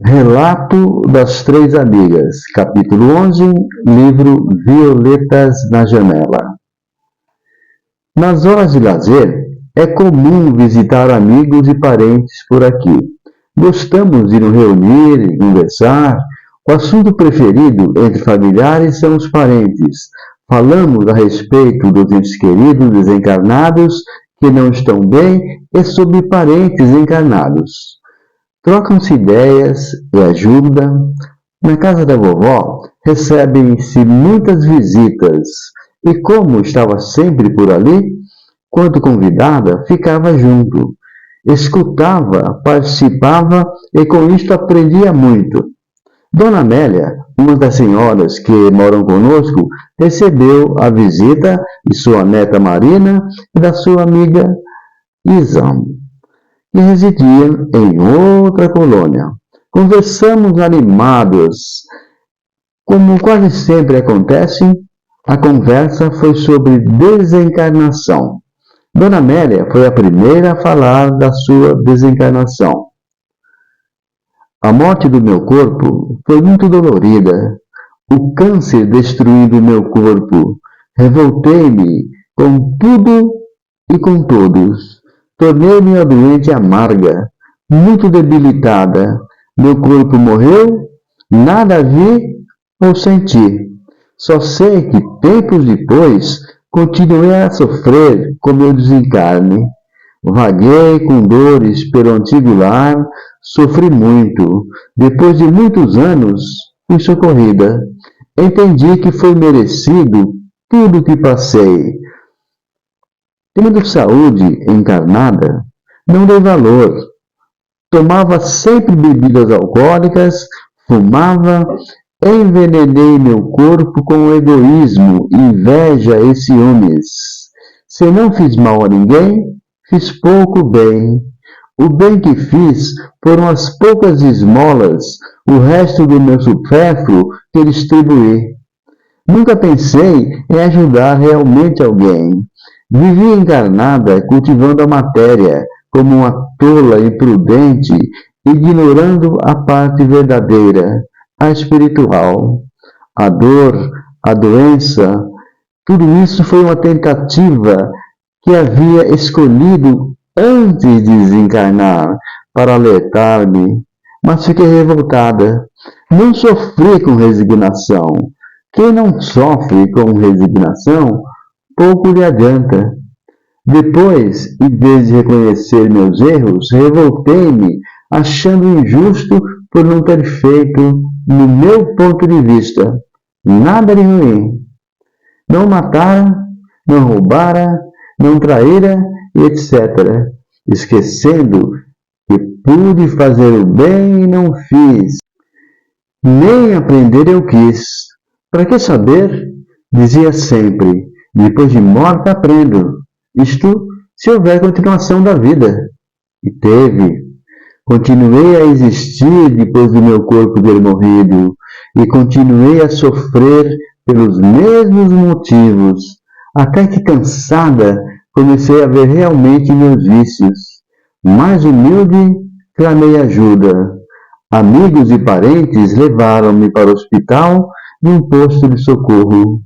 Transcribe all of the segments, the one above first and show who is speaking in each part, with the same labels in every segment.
Speaker 1: Relato das Três Amigas, capítulo 11, livro Violetas na Janela. Nas horas de lazer, é comum visitar amigos e parentes por aqui. Gostamos de nos reunir e conversar. O assunto preferido entre familiares são os parentes. Falamos a respeito dos entes queridos desencarnados que não estão bem e sobre parentes encarnados. Trocam-se ideias e ajuda. Na casa da vovó, recebem-se muitas visitas, e como estava sempre por ali, quando convidada, ficava junto. Escutava, participava e com isto aprendia muito. Dona Amélia, uma das senhoras que moram conosco, recebeu a visita de sua neta Marina e da sua amiga Isa, que residiam em outra colônia. Conversamos animados. Como quase sempre acontece, a conversa foi sobre desencarnação. Dona Amélia foi a primeira a falar da sua desencarnação. A morte do meu corpo foi muito dolorida. O câncer destruindo meu corpo. Revoltei-me com tudo e com todos. Tornei-me uma doente amarga, muito debilitada. Meu corpo morreu, nada vi ou senti. Só sei que tempos depois continuei a sofrer com meu desencarne. Vaguei com dores pelo antigo lar, sofri muito. Depois de muitos anos, fui socorrida. Entendi que foi merecido tudo o que passei. Tendo saúde encarnada, não dei valor. Tomava sempre bebidas alcoólicas, fumava, envenenei meu corpo com egoísmo, inveja e ciúmes. Se não fiz mal a ninguém, fiz pouco bem. O bem que fiz foram as poucas esmolas, o resto do meu supérfluo que distribuí. Nunca pensei em ajudar realmente alguém. Vivi encarnada cultivando a matéria, como uma tola imprudente, ignorando a parte verdadeira, a espiritual. A dor, a doença, tudo isso foi uma tentativa que havia escolhido antes de desencarnar para alertar-me, mas fiquei revoltada. Não sofri com resignação. Quem não sofre com resignação, pouco lhe adianta. Depois, em vez de reconhecer meus erros, revoltei-me, achando injusto por não ter feito, no meu ponto de vista, nada de ruim. Não matara, não roubara, não traíra, etc. Esquecendo que pude fazer o bem e não fiz. Nem aprender eu quis. Para que saber? Dizia sempre. Depois de morta aprendo. Isto se houver continuação da vida. E teve. Continuei a existir depois do meu corpo ter morrido. E continuei a sofrer pelos mesmos motivos. Até que cansada, comecei a ver realmente meus vícios. Mais humilde, clamei ajuda. Amigos e parentes levaram-me para o hospital e um posto de socorro,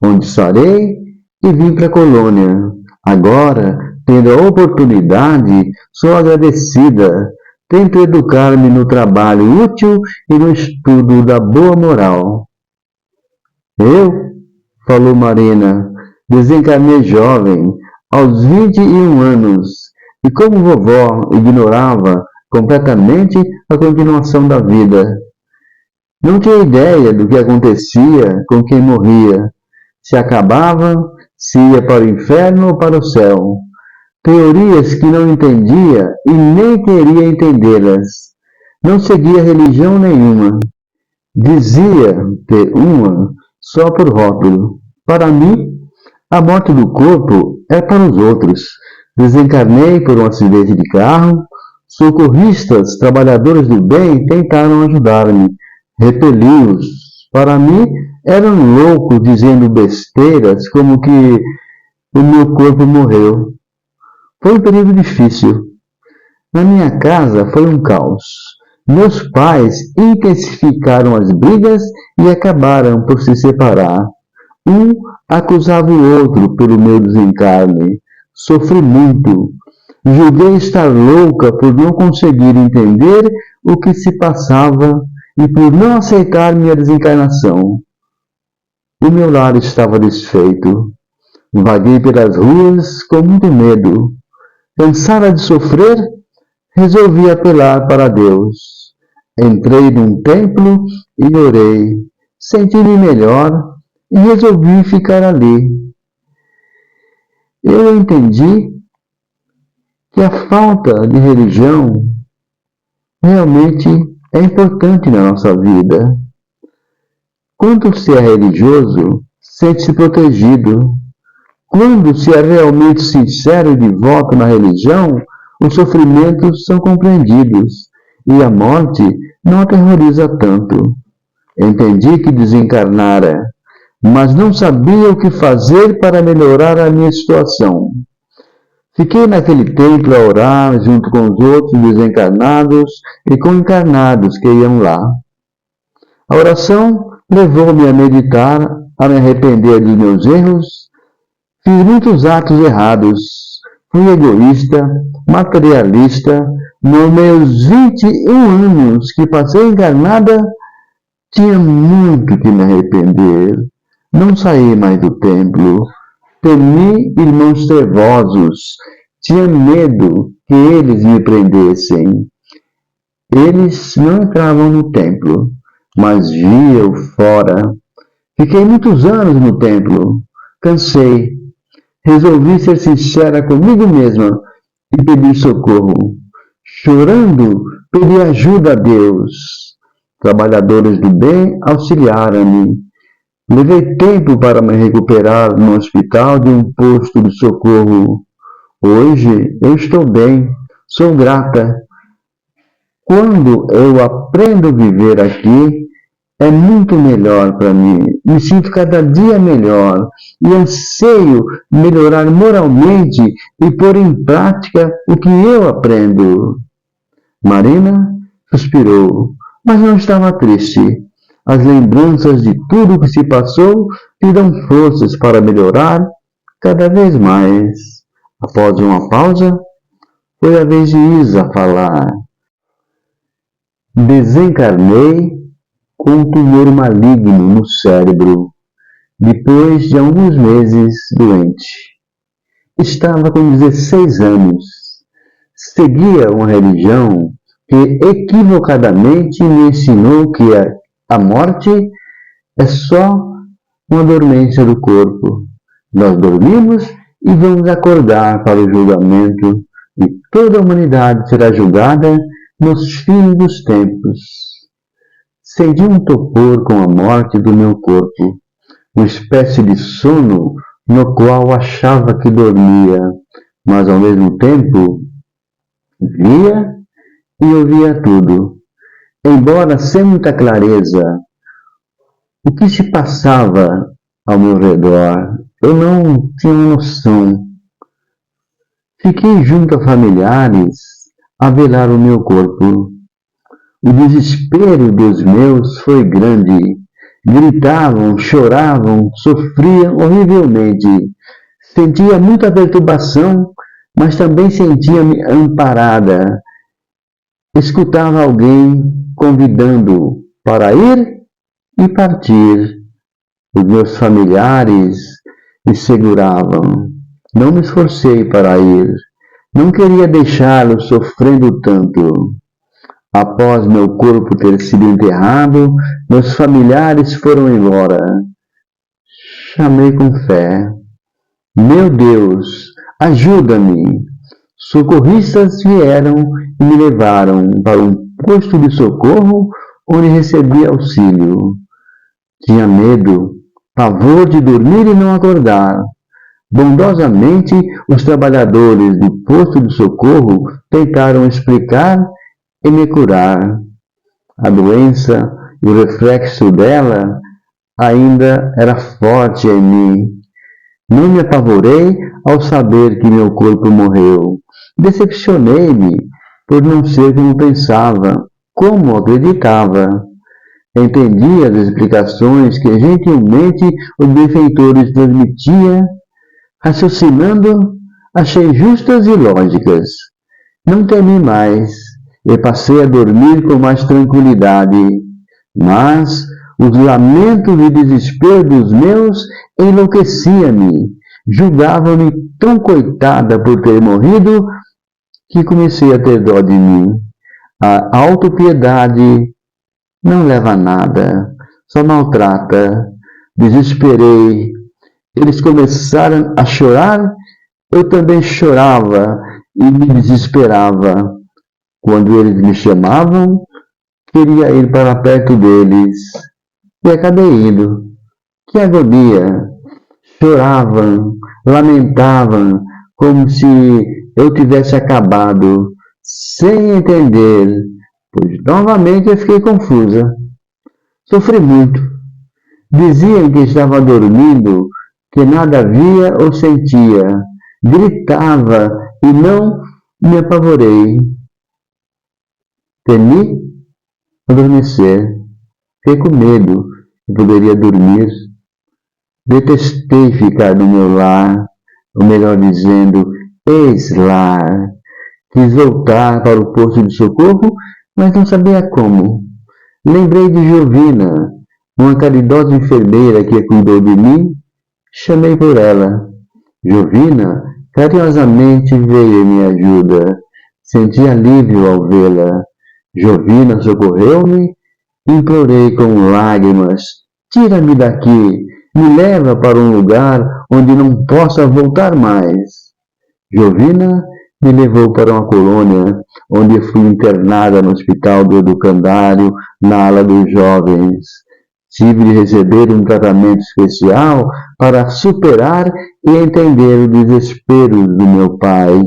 Speaker 1: onde sarei e vim para a colônia. Agora, tendo a oportunidade, sou agradecida. Tento educar-me no trabalho útil e no estudo da boa moral. Eu, falou Marina, desencarnei jovem, aos 21 anos, e como vovó ignorava completamente a continuação da vida. Não tinha ideia do que acontecia com quem morria, se acabava, se ia para o inferno ou para o céu. Teorias que não entendia e nem queria entendê-las. Não seguia religião nenhuma. Dizia ter uma só por rótulo. Para mim, a morte do corpo é para os outros. Desencarnei por um acidente de carro. Socorristas, trabalhadores do bem, tentaram ajudar-me. Repeli-os. Para mim, eram loucos dizendo besteiras como que o meu corpo morreu. Foi um período difícil. Na minha casa foi um caos. Meus pais intensificaram as brigas e acabaram por se separar. Um acusava o outro pelo meu desencarne. Sofri muito. Julguei estar louca por não conseguir entender o que se passava e por não aceitar minha desencarnação. O meu lar estava desfeito. Vaguei pelas ruas com muito medo. Cansada de sofrer, resolvi apelar para Deus. Entrei num templo e orei. Senti-me melhor e resolvi ficar ali. Eu entendi que a falta de religião realmente é importante na nossa vida. Quando se é religioso, sente-se protegido. Quando se é realmente sincero e devoto na religião, os sofrimentos são compreendidos e a morte não aterroriza tanto. Entendi que desencarnara, mas não sabia o que fazer para melhorar a minha situação. Fiquei naquele templo a orar junto com os outros desencarnados e com encarnados que iam lá. A oração levou-me a meditar, a me arrepender dos meus erros. Fiz muitos atos errados. Fui egoísta, materialista. Nos meus 21 anos que passei encarnada, tinha muito que me arrepender. Não saí mais do templo. Temi irmãos trevosos. Tinha medo que eles me prendessem. Eles não entravam no templo, mas via-o fora. Fiquei muitos anos no templo. Cansei. Resolvi ser sincera comigo mesma e pedir socorro. Chorando, pedi ajuda a Deus. Trabalhadores do bem auxiliaram-me. Levei tempo para me recuperar no hospital de um posto de socorro. Hoje eu estou bem, sou grata. Quando eu aprendo a viver aqui, é muito melhor para mim. Me sinto cada dia melhor e anseio melhorar moralmente e pôr em prática o que eu aprendo. Marina suspirou, mas não estava triste. As lembranças de tudo o que se passou lhe dão forças para melhorar cada vez mais. Após uma pausa, foi a vez de Isa falar. Desencarnei com um tumor maligno no cérebro, depois de alguns meses doente. Estava com 16 anos. Seguia uma religião que equivocadamente me ensinou que a morte é só uma dormência do corpo. Nós dormimos e vamos acordar para o julgamento, e toda a humanidade será julgada nos fins dos tempos. Senti um topor com a morte do meu corpo, uma espécie de sono no qual achava que dormia, mas ao mesmo tempo via e ouvia tudo. Embora sem muita clareza o que se passava ao meu redor, eu não tinha noção. Fiquei junto a familiares a velar o meu corpo. O desespero dos meus foi grande. Gritavam, choravam, sofriam horrivelmente. Sentia muita perturbação, mas também sentia-me amparada. Escutava alguém convidando para ir e partir. Os meus familiares me seguravam. Não me esforcei para ir. Não queria deixá-los sofrendo tanto. Após meu corpo ter sido enterrado, meus familiares foram embora. Chamei com fé. Meu Deus, ajuda-me! Socorristas vieram e me levaram para um posto de socorro onde recebi auxílio. Tinha medo, pavor de dormir e não acordar. Bondosamente, os trabalhadores do posto de socorro tentaram explicar e me curar. A doença e o reflexo dela ainda era forte em mim. Não me apavorei ao saber que meu corpo morreu. Decepcionei-me por não ser como pensava. como acreditava. Entendi as explicações que gentilmente o benfeitor lhes transmitia. Raciocinando, achei justas e lógicas. Não temi mais e passei a dormir com mais tranquilidade. Mas os lamentos e desespero dos meus enlouquecia-me. Julgava-me tão coitada por ter morrido que comecei a ter dó de mim. A autopiedade não leva a nada, só maltrata. Desesperei. Eles começaram a chorar, eu também chorava e me desesperava. Quando eles me chamavam, queria ir para perto deles. E acabei indo. Que agonia! Choravam, lamentavam, como se eu tivesse acabado, sem entender, pois novamente eu fiquei confusa. Sofri muito. Diziam que estava dormindo, que nada via ou sentia. Gritava e não me apavorei. Temi adormecer. Fiquei com medo que poderia dormir. Detestei ficar no meu lar, ou melhor dizendo, ex-lar. Quis voltar para o posto de socorro, mas não sabia como. Lembrei de Jovina, uma caridosa enfermeira que cuidou de mim. Chamei por ela. Jovina carinhosamente veio em minha ajuda. Senti alívio ao vê-la. Jovina socorreu-me. Implorei com lágrimas: tira-me daqui, me leva para um lugar onde não possa voltar mais. Jovina me levou para uma colônia, onde fui internada no hospital do Educandário, na ala dos jovens. Tive de receber um tratamento especial para superar e entender os desesperos do meu pai,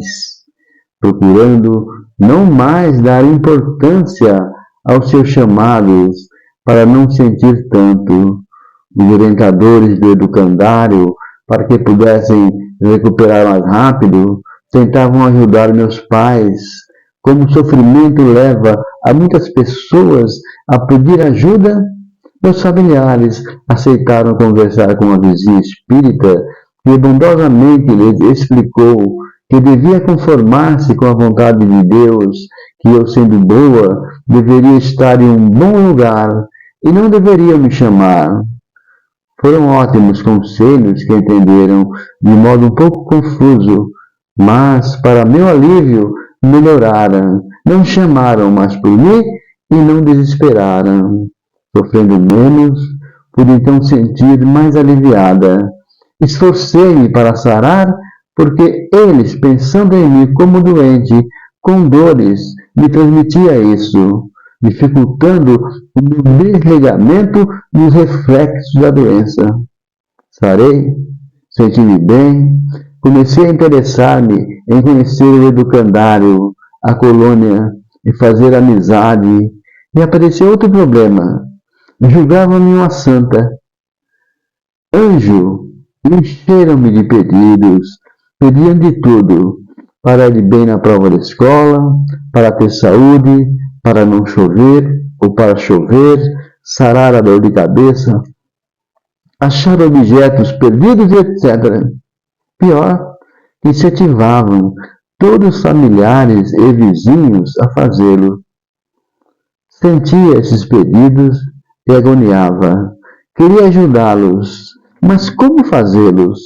Speaker 1: procurando não mais dar importância aos seus chamados para não sentir tanto. Os orientadores do educandário, para que pudessem recuperar mais rápido, tentavam ajudar meus pais. Como o sofrimento leva a muitas pessoas a pedir ajuda, meus familiares aceitaram conversar com a vizinha espírita, que bondosamente lhes explicou que devia conformar-se com a vontade de Deus, que eu, sendo boa, deveria estar em um bom lugar e não deveriam me chamar. Foram ótimos conselhos que entenderam de modo um pouco confuso, mas, para meu alívio, melhoraram. Não chamaram mais por mim e não desesperaram. Sofrendo menos, pude então sentir mais aliviada. Esforcei-me para sarar, porque eles, pensando em mim como doente, com dores, me transmitia isso, dificultando o meu desligamento dos reflexos da doença. Sarei, senti-me bem, comecei a interessar-me em conhecer o educandário, a colônia, e fazer amizade, e apareceu outro problema. Julgavam-me uma santa. Anjo, encheram-me de pedidos, pediam de tudo, para ir bem na prova da escola, para ter saúde, para não chover, ou para chover, sarar a dor de cabeça, achar objetos perdidos, etc. Pior, incentivavam todos os familiares e vizinhos a fazê-lo. Sentia esses pedidos e agoniava. Queria ajudá-los, mas como fazê-los?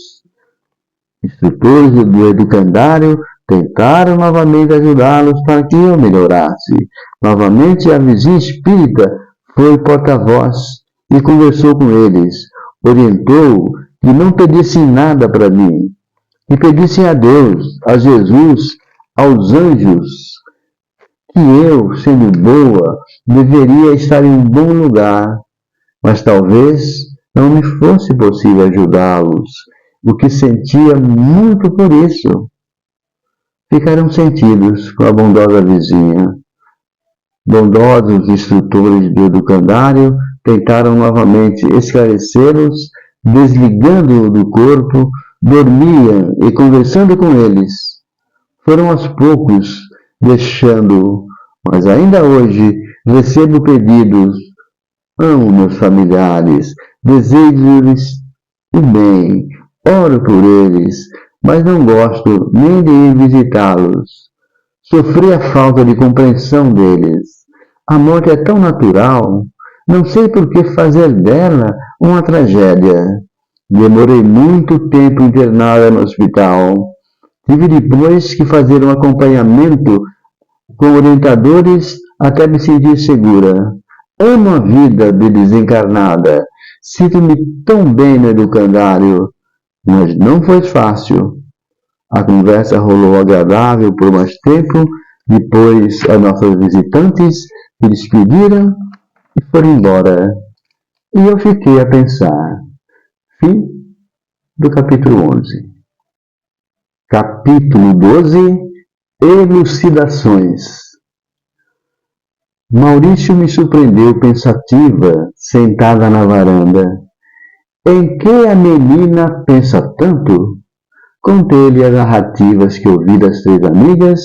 Speaker 1: Instrutores do educandário tentaram novamente ajudá-los para que eu melhorasse. Novamente a vizinha espírita foi porta-voz e conversou com eles. Orientou que não pedissem nada para mim, que pedissem a Deus, a Jesus, aos anjos, que eu, sendo boa, deveria estar em um bom lugar, mas talvez não me fosse possível ajudá-los, o que sentia muito por isso. Ficaram sentidos com a bondosa vizinha. Bondosos instrutores do educandário tentaram novamente esclarecê-los, desligando-o do corpo, dormiam e conversando com eles. Foram aos poucos deixando-o, mas ainda hoje recebo pedidos, amo meus familiares, desejo-lhes o bem, oro por eles, mas não gosto nem de ir visitá-los. Sofri a falta de compreensão deles. A morte é tão natural, não sei por que fazer dela uma tragédia. Demorei muito tempo internada no hospital. Tive depois que fazer um acompanhamento com orientadores até me sentir segura. Amo a vida de desencarnada. Sinto-me tão bem no educandário, mas não foi fácil. A conversa rolou agradável por mais tempo, depois as nossas visitantes se despediram e foram embora. E eu fiquei a pensar. Fim do capítulo 11. Capítulo 12. Elucidações. Maurício me surpreendeu pensativa, sentada na varanda. Em que a menina pensa tanto? Contei-lhe as narrativas que ouvi das 3 amigas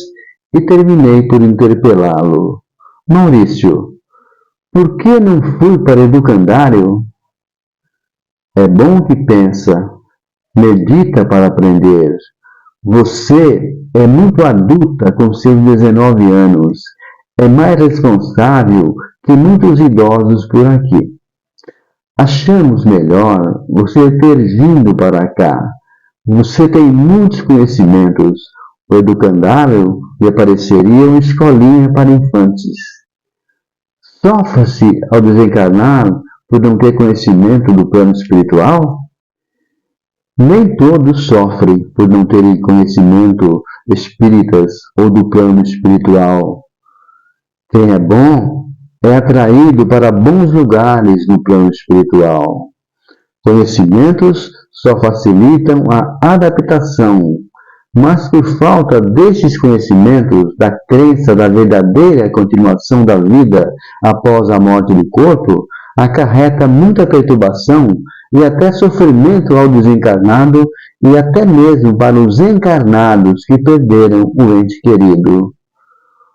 Speaker 1: e terminei por interpelá-lo. Maurício, por que não fui para educandário? É bom que pensa, medita para aprender. Você é muito adulta com seus 19 anos. É mais responsável que muitos idosos por aqui. Achamos melhor você ter vindo para cá. Você tem muitos conhecimentos. O educandário lhe pareceria uma escolinha para infantes. Sofre-se ao desencarnar por não ter conhecimento do plano espiritual? Nem todos sofrem por não terem conhecimento espíritas ou do plano espiritual. Quem é bom é atraído para bons lugares no plano espiritual. Conhecimentos só facilitam a adaptação, mas por falta destes conhecimentos, da crença da verdadeira continuação da vida após a morte do corpo, acarreta muita perturbação e até sofrimento ao desencarnado e até mesmo para os encarnados que perderam o ente querido.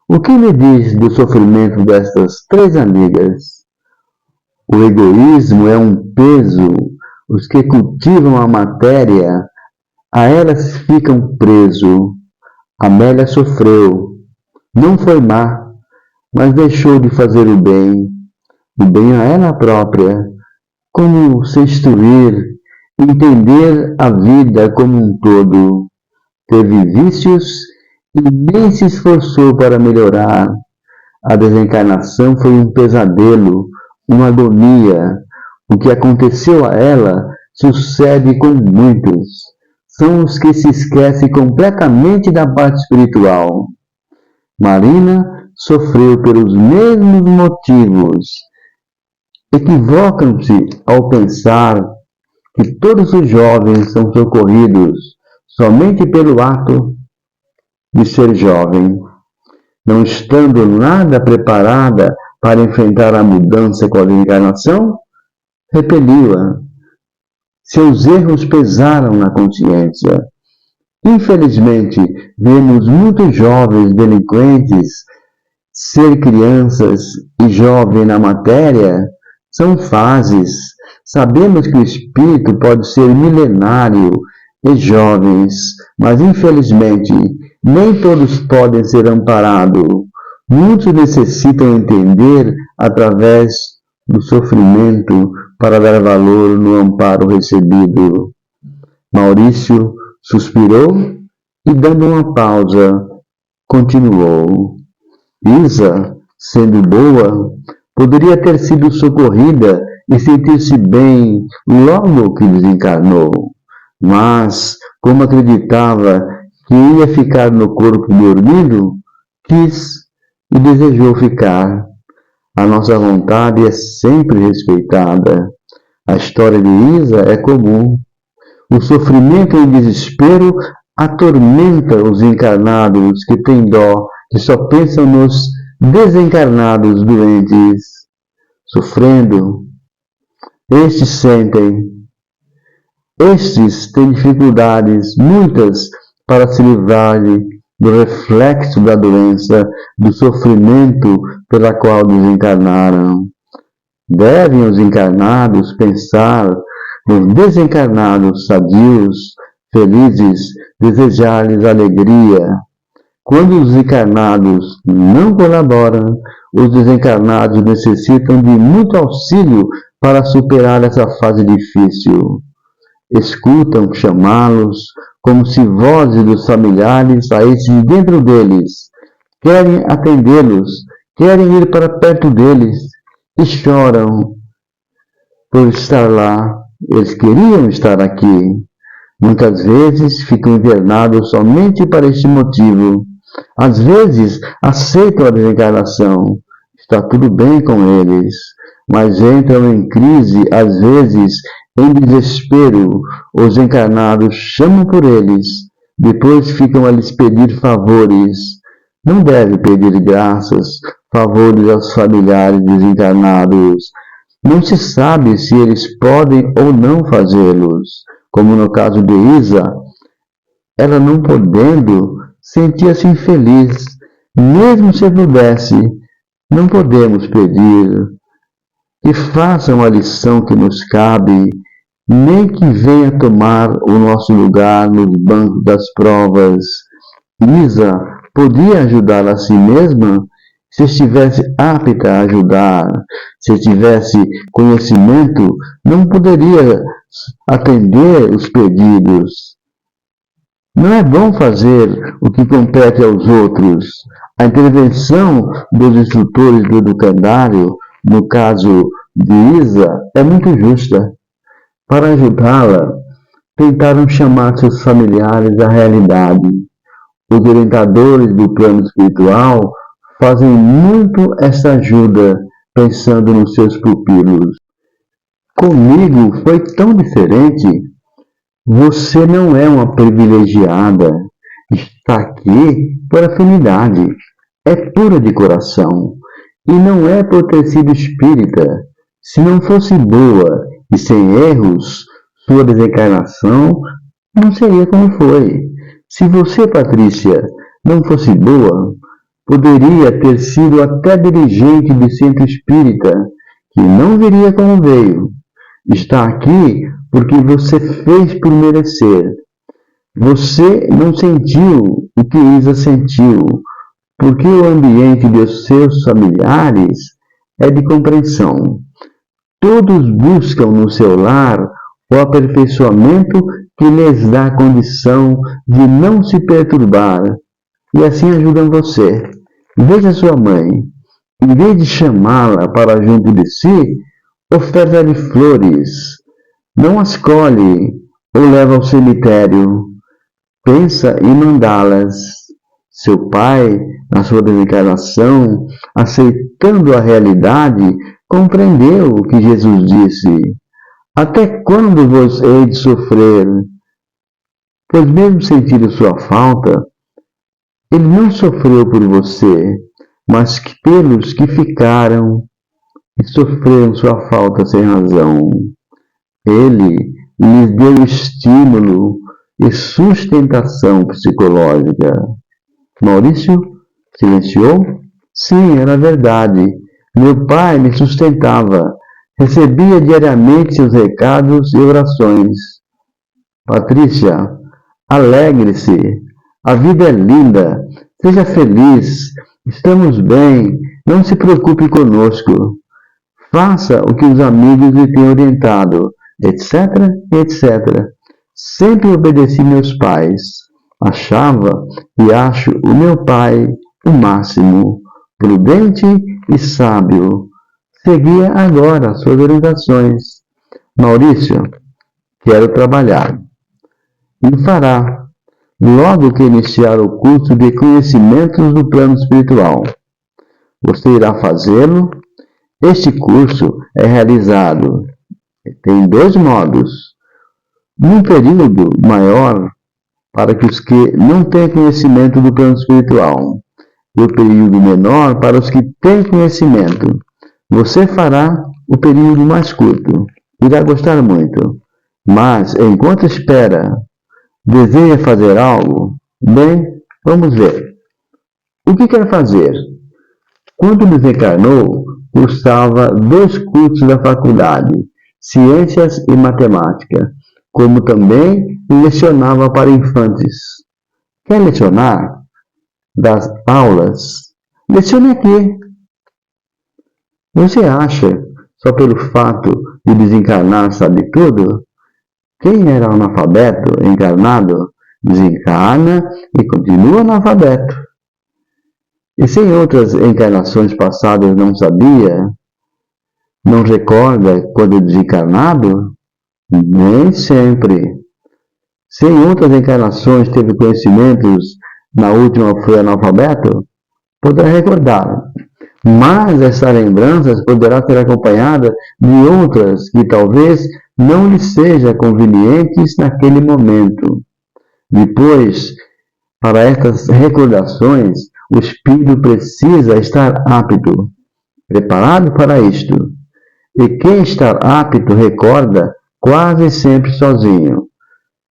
Speaker 1: O que me diz do sofrimento destas 3 amigas? O egoísmo é um peso. Os que cultivam a matéria, a elas ficam presos. Amélia sofreu. Não foi má, mas deixou de fazer o bem a ela própria. Como se instruir, entender a vida como um todo. Teve vícios e nem se esforçou para melhorar. A desencarnação foi um pesadelo, uma agonia. O que aconteceu a ela sucede com muitos. São os que se esquecem completamente da parte espiritual. Marina sofreu pelos mesmos motivos. Equivocam-se ao pensar que todos os jovens são socorridos somente pelo ato de ser jovem, não estando nada preparada para enfrentar a mudança com a reencarnação, repeliu-a. Seus erros pesaram na consciência. Infelizmente, vemos muitos jovens delinquentes. Ser crianças e jovem na matéria são fases. Sabemos que o espírito pode ser milenário e jovens, mas infelizmente nem todos podem ser amparados. Muitos necessitam entender através do sofrimento para dar valor no amparo recebido. Maurício suspirou e, dando uma pausa, continuou. Isa, sendo boa, poderia ter sido socorrida e sentir-se bem logo que desencarnou. Mas, como acreditava que ia ficar no corpo dormindo, quis e desejou ficar. A nossa vontade é sempre respeitada. A história de Isa é comum. O sofrimento e o desespero atormenta os encarnados que têm dó, que só pensam nos desencarnados doentes, sofrendo. Estes sentem. Estes têm dificuldades, muitas, para se livrarem do reflexo da doença, do sofrimento pela qual desencarnaram. Devem os encarnados pensar nos desencarnados sadios, felizes, desejar-lhes alegria. Quando os encarnados não colaboram, os desencarnados necessitam de muito auxílio para superar essa fase difícil. Escutam chamá-los como se vozes dos familiares saíssem de dentro deles. Querem atendê-los, querem ir para perto deles e choram por estar lá. Eles queriam estar aqui. Muitas vezes ficam internados somente para este motivo. Às vezes aceitam a desencarnação. Está tudo bem com eles, mas entram em crise, às vezes em desespero. Os encarnados chamam por eles, depois ficam a lhes pedir favores. Não deve pedir graças, favores aos familiares desencarnados. Não se sabe se eles podem ou não fazê-los. Como no caso de Isa, ela não podendo, sentia-se infeliz. Mesmo se pudesse, não podemos pedir que façam a lição que nos cabe, nem que venha tomar o nosso lugar nos bancos das provas. Isa podia ajudar a si mesma se estivesse apta a ajudar. Se tivesse conhecimento, não poderia atender os pedidos. Não é bom fazer o que compete aos outros. A intervenção dos instrutores do educandário, no caso de Isa, é muito justa. Para ajudá-la, tentaram chamar seus familiares à realidade. Os orientadores do plano espiritual fazem muito essa ajuda, pensando nos seus pupilos. Comigo foi tão diferente. Você não é uma privilegiada. Está aqui por afinidade. É pura de coração. E não é por ter sido espírita. Se não fosse boa e sem erros, sua desencarnação não seria como foi. Se você, Patrícia, não fosse boa, poderia ter sido até dirigente de centro espírita, que não viria como veio. Está aqui porque você fez por merecer. Você não sentiu o que Isa sentiu, porque o ambiente de seus familiares é de compreensão. Todos buscam no seu lar o aperfeiçoamento que lhes dá a condição de não se perturbar, e assim ajudam você. Veja sua mãe. Em vez de chamá-la para junto de si, oferta-lhe flores. Não as colhe ou leva ao cemitério. Pensa em mandá-las. Seu pai, na sua desencarnação, aceitando a realidade, compreendeu o que Jesus disse. Até quando vos hei de sofrer? Pois mesmo sentindo sua falta, ele não sofreu por você, mas pelos que ficaram e sofreram sua falta sem razão. Ele lhes deu estímulo e sustentação psicológica. Maurício silenciou? Sim, era verdade. Meu pai me sustentava. Recebia diariamente seus recados e orações. Patrícia, alegre-se. A vida é linda. Seja feliz. Estamos bem. Não se preocupe conosco. Faça o que os amigos lhe têm orientado, etc, etc. Sempre obedeci meus pais. Achava e acho o meu pai o máximo, prudente e sábio. Seguia agora suas orientações. Maurício, quero trabalhar. E fará, logo que iniciar o curso de conhecimentos do plano espiritual. Você irá fazê-lo? Este curso é realizado em 2 modos. Num período maior, para que os que não têm conhecimento do plano espiritual, e o período menor para os que têm conhecimento. Você fará o período mais curto. Irá gostar muito. Mas, enquanto espera, deseja fazer algo? Bem, vamos ver. O que quer fazer? Quando desencarnou, cursava 2 cursos da faculdade, Ciências e Matemática, como também lecionava para infantes. Quer lecionar? Das aulas? Lecione aqui. Você acha, só pelo fato de desencarnar, sabe tudo? Quem era analfabeto, encarnado, desencarna e continua analfabeto. E se em outras encarnações passadas não sabia, não recorda quando desencarnado? Nem sempre. Se em outras encarnações teve conhecimentos, na última foi analfabeto, poderá recordar. Mas essas lembranças poderá ser acompanhada de outras que talvez não lhe sejam convenientes naquele momento. Depois, para estas recordações, o espírito precisa estar apto, preparado para isto. E quem está apto recorda quase sempre sozinho.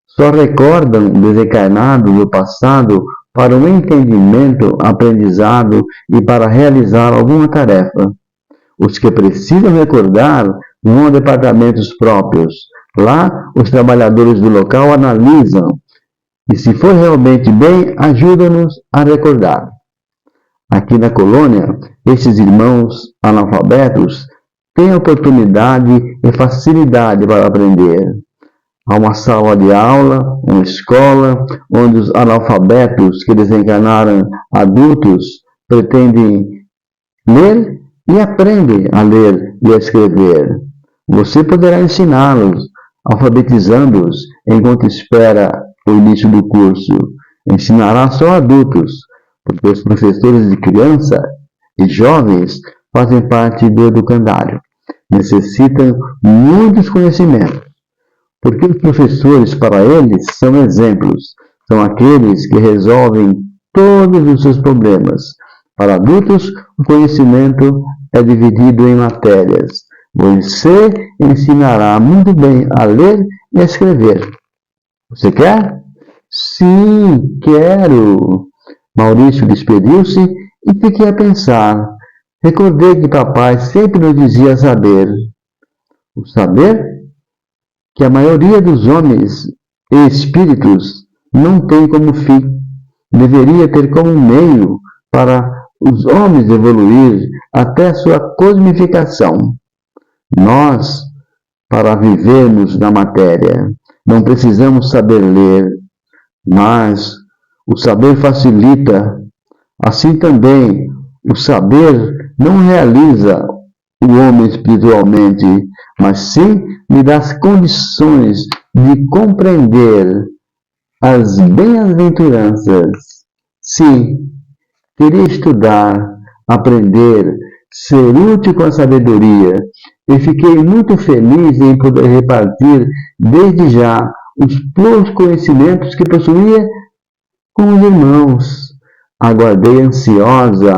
Speaker 1: Só recordam desencarnado do passado para um entendimento, aprendizado e para realizar alguma tarefa. Os que precisam recordar vão a departamentos próprios. Lá, os trabalhadores do local analisam e, se for realmente bem, ajudam-nos a recordar. Aqui na colônia, estes irmãos analfabetos têm oportunidade e facilidade para aprender. Há uma sala de aula, uma escola, onde os analfabetos que desencarnaram adultos pretendem ler e aprendem a ler e a escrever. Você poderá ensiná-los, alfabetizando-os, enquanto espera o início do curso. Ensinará só adultos, porque os professores de criança e jovens fazem parte do educandário. Necessitam muitos conhecimentos. Porque os professores, para eles, são exemplos. São aqueles que resolvem todos os seus problemas. Para adultos, o conhecimento é dividido em matérias. Você ensinará muito bem a ler e a escrever. Você quer? Sim, quero. Maurício despediu-se e fiquei a pensar. Recordei que papai sempre nos dizia saber. O saber que a maioria dos homens e espíritos não tem como fim, deveria ter como meio para os homens evoluir até sua cosmificação. Nós, para vivermos na matéria, não precisamos saber ler, mas o saber facilita. Assim também, o saber não realiza o homem espiritualmente, mas sim lhe dá as condições de compreender as bem-aventuranças. Sim, queria estudar, aprender, ser útil com a sabedoria, e fiquei muito feliz em poder repartir desde já os poucos conhecimentos que possuía com os irmãos. Aguardei ansiosa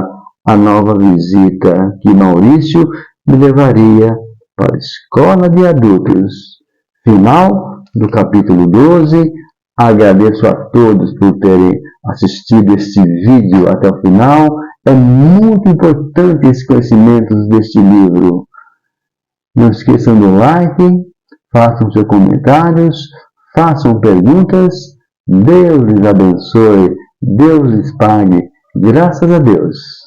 Speaker 1: a nova visita que Maurício me levaria para a escola de adultos. Final do capítulo 12. Agradeço a todos por terem assistido este vídeo até o final. É muito importante esses conhecimentos deste livro. Não esqueçam do like, façam seus comentários, façam perguntas. Deus lhes abençoe, Deus lhes pague. Graças a Deus.